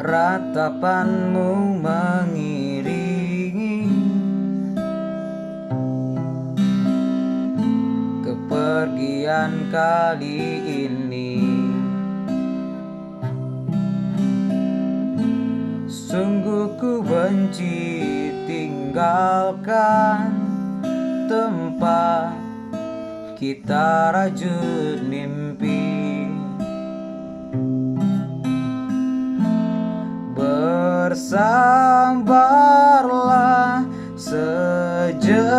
Ratapanmu mengiringi kepergian kali ini. Sungguh ku benci tinggalkan tempat kita rajut mimpi. Bersabarlah sejenak,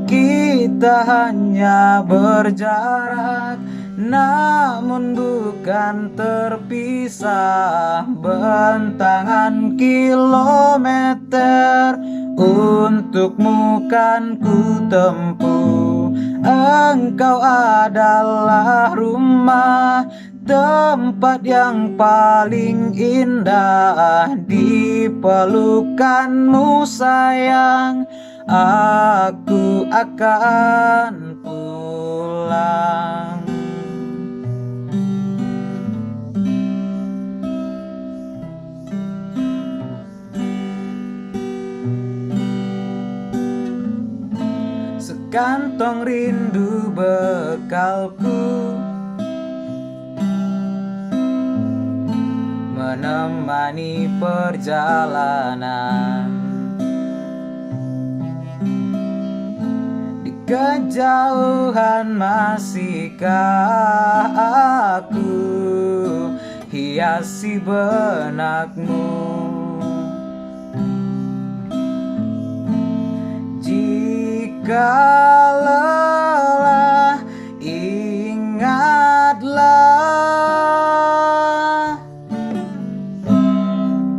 kita hanya berjarak, namun bukan terpisah. Bentangan kilometer untukmu kan ku tempuh. Engkau adalah rumah, tempat yang paling indah. Di pelukanmu sayang, aku akan pulang. Sekantong rindu bekalku, menemani perjalanan. Di kejauhan masihkah aku hiasi benakmu. Jika lelah, ingatlah,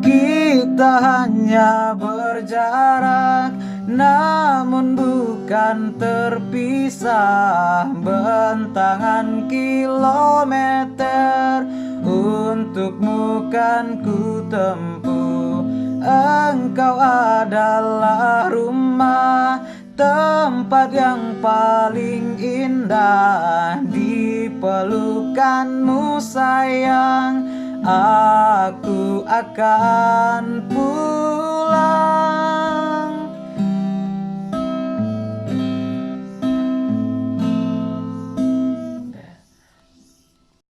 kita hanya berjarak, namun bukan terpisah. Bentangan kilometer untukmu kan ku tempuh. Engkau adalah rumah, tempat yang paling indah. Di pelukanmu sayang, aku akan pulang.